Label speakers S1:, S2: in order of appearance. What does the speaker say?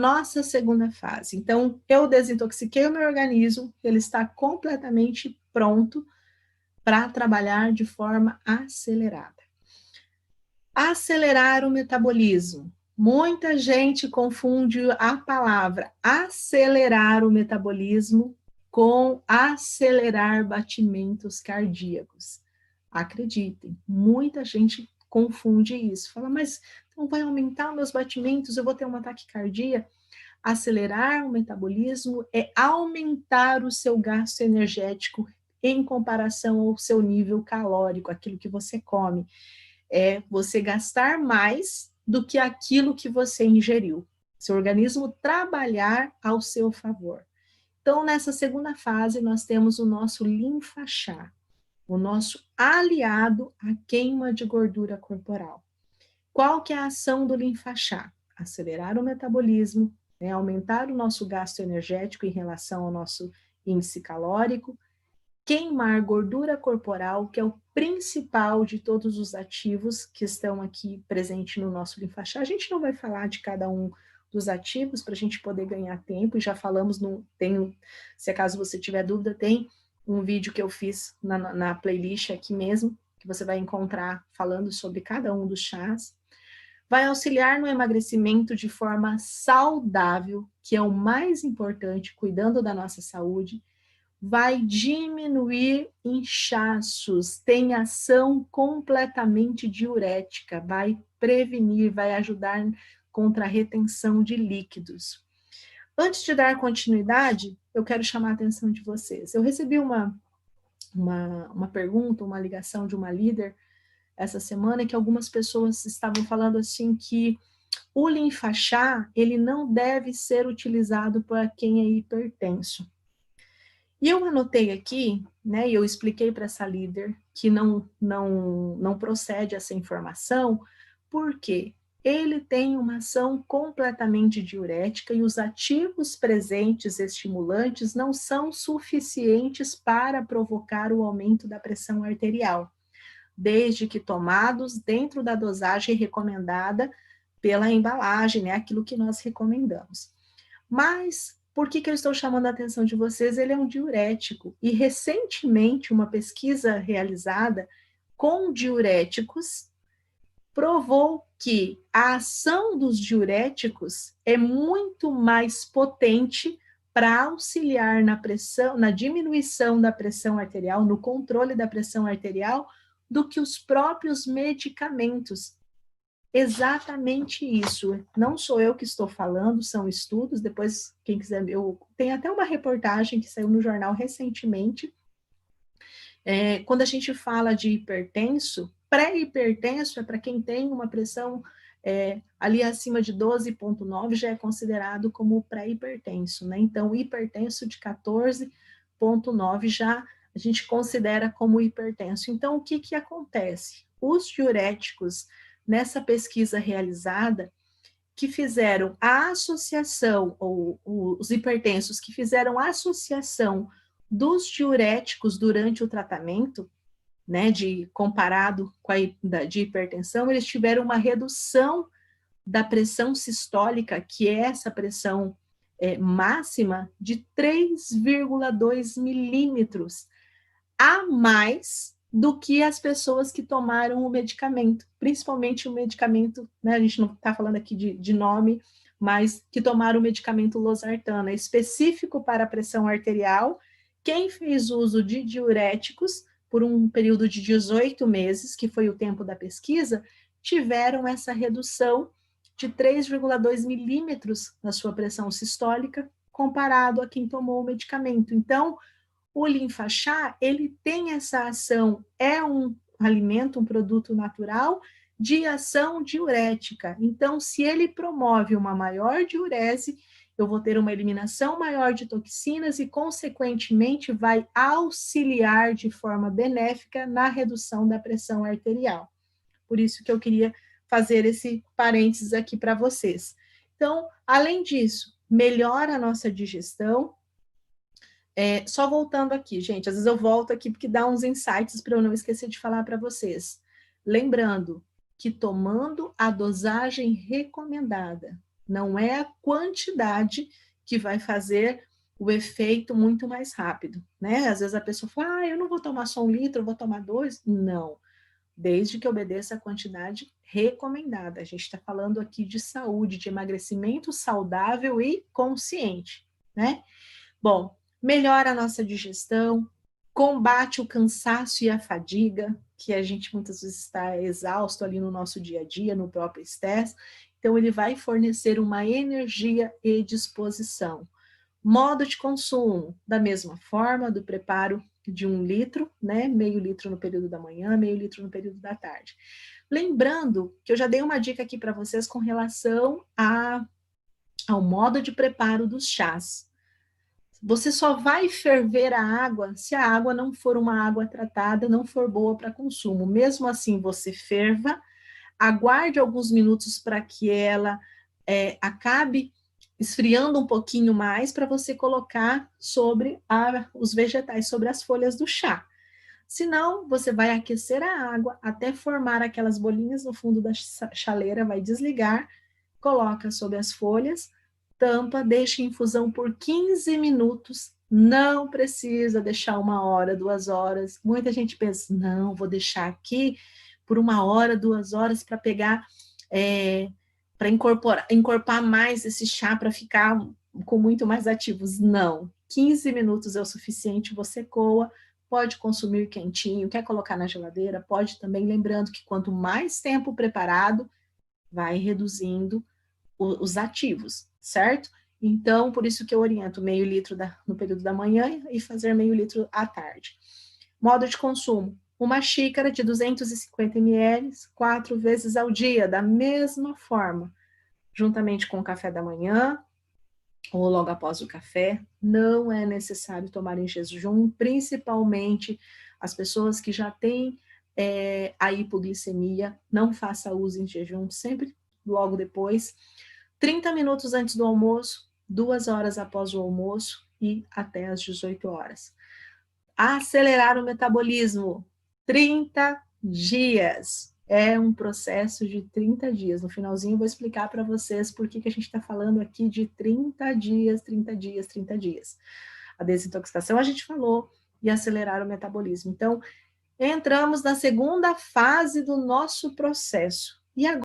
S1: nossa segunda fase. Então, eu desintoxiquei o meu organismo, ele está completamente pronto para trabalhar de forma acelerada. Acelerar o metabolismo. Muita gente confunde a palavra acelerar o metabolismo com acelerar batimentos cardíacos. Acreditem, muita gente confunde isso. Fala, mas então vai aumentar os meus batimentos, eu vou ter uma taquicardia? Acelerar o metabolismo é aumentar o seu gasto energético em comparação ao seu nível calórico, aquilo que você come. É você gastar mais do que aquilo que você ingeriu. Seu organismo trabalhar ao seu favor. Então, nessa segunda fase, nós temos o nosso linfachá, o nosso aliado à queima de gordura corporal. Qual que é a ação do linfachá? Acelerar o metabolismo, né, aumentar o nosso gasto energético em relação ao nosso índice calórico, queimar gordura corporal, que é o principal de todos os ativos que estão aqui presentes no nosso linfachá. A gente não vai falar de cada um dos ativos para a gente poder ganhar tempo, já falamos, se acaso você tiver dúvida, tem um vídeo que eu fiz na playlist aqui mesmo, que você vai encontrar falando sobre cada um dos chás. Vai auxiliar no emagrecimento de forma saudável, que é o mais importante, cuidando da nossa saúde. Vai diminuir inchaços, tem ação completamente diurética, vai prevenir, vai ajudar contra a retenção de líquidos. Antes de dar continuidade, eu quero chamar a atenção de vocês. Eu recebi uma pergunta, uma ligação de uma líder essa semana, que algumas pessoas estavam falando assim que o linfachá, ele não deve ser utilizado para quem é hipertenso. E eu anotei aqui, né, e eu expliquei para essa líder que não procede essa informação, porque ele tem uma ação completamente diurética e os ativos presentes estimulantes não são suficientes para provocar o aumento da pressão arterial, desde que tomados dentro da dosagem recomendada pela embalagem, né, aquilo que nós recomendamos. Mas por que eu estou chamando a atenção de vocês? Ele é um diurético. E recentemente, uma pesquisa realizada com diuréticos provou que a ação dos diuréticos é muito mais potente para auxiliar na pressão, na diminuição da pressão arterial, no controle da pressão arterial, do que os próprios medicamentos. Exatamente isso. Não sou eu que estou falando, são estudos. Depois, quem quiser, tem até uma reportagem que saiu no jornal recentemente. Quando a gente fala de hipertenso, pré-hipertenso é para quem tem uma pressão ali acima de 12,9, já é considerado como pré-hipertenso, né? Então, hipertenso de 14,9 já a gente considera como hipertenso. Então, o que acontece? Os diuréticos, nessa pesquisa realizada, que fizeram a associação, ou os hipertensos que fizeram a associação dos diuréticos durante o tratamento, né, comparado com de hipertensão, eles tiveram uma redução da pressão sistólica, que é essa pressão máxima, de 3,2 milímetros a mais do que as pessoas que tomaram o medicamento, principalmente o medicamento, né, a gente não está falando aqui de nome, mas que tomaram o medicamento losartana, específico para a pressão arterial. Quem fez uso de diuréticos por um período de 18 meses, que foi o tempo da pesquisa, tiveram essa redução de 3,2 milímetros na sua pressão sistólica, comparado a quem tomou o medicamento. Então, o linfachá, ele tem essa ação, é um alimento, um produto natural de ação diurética. Então, se ele promove uma maior diurese, eu vou ter uma eliminação maior de toxinas e, consequentemente, vai auxiliar de forma benéfica na redução da pressão arterial. Por isso que eu queria fazer esse parênteses aqui para vocês. Então, além disso, melhora a nossa digestão. Só voltando aqui, gente, às vezes eu volto aqui porque dá uns insights para eu não esquecer de falar para vocês. Lembrando que tomando a dosagem recomendada, não é a quantidade que vai fazer o efeito muito mais rápido, né? Às vezes a pessoa fala, eu não vou tomar só 1 litro, eu vou tomar 2. Não, desde que obedeça a quantidade recomendada. A gente está falando aqui de saúde, de emagrecimento saudável e consciente, né? Bom, melhora a nossa digestão, combate o cansaço e a fadiga, que a gente muitas vezes está exausto ali no nosso dia a dia, no próprio estresse. Então, ele vai fornecer uma energia e disposição. Modo de consumo, da mesma forma, do preparo de 1 litro, né? Meio litro no período da manhã, meio litro no período da tarde. Lembrando que eu já dei uma dica aqui para vocês com relação ao modo de preparo dos chás. Você só vai ferver a água se a água não for uma água tratada, não for boa para consumo. Mesmo assim, você ferva, aguarde alguns minutos para que ela acabe esfriando um pouquinho mais para você colocar sobre os vegetais, sobre as folhas do chá. Senão, você vai aquecer a água até formar aquelas bolinhas no fundo da chaleira, vai desligar, coloca sobre as folhas, tampa, deixa em infusão por 15 minutos. Não precisa deixar 1 hora, 2 horas. Muita gente pensa, não, vou deixar aqui por 1 hora, 2 horas para pegar, para encorpar mais esse chá, para ficar com muito mais ativos. Não, 15 minutos é o suficiente, você coa, pode consumir quentinho, quer colocar na geladeira, pode também, lembrando que quanto mais tempo preparado, vai reduzindo os ativos, certo? Então, por isso que eu oriento meio litro no período da manhã e fazer meio litro à tarde. Modo de consumo, 1 xícara de 250 ml, 4 vezes ao dia, da mesma forma, juntamente com o café da manhã, ou logo após o café. Não é necessário tomar em jejum, principalmente as pessoas que já têm a hipoglicemia, não faça uso em jejum, sempre logo depois. 30 minutos antes do almoço, 2 horas após o almoço e até às 18 horas. Acelerar o metabolismo, 30 dias. É um processo de 30 dias. No finalzinho eu vou explicar para vocês por que a gente está falando aqui de 30 dias, 30 dias, 30 dias. A desintoxicação a gente falou e acelerar o metabolismo. Então, entramos na segunda fase do nosso processo. E agora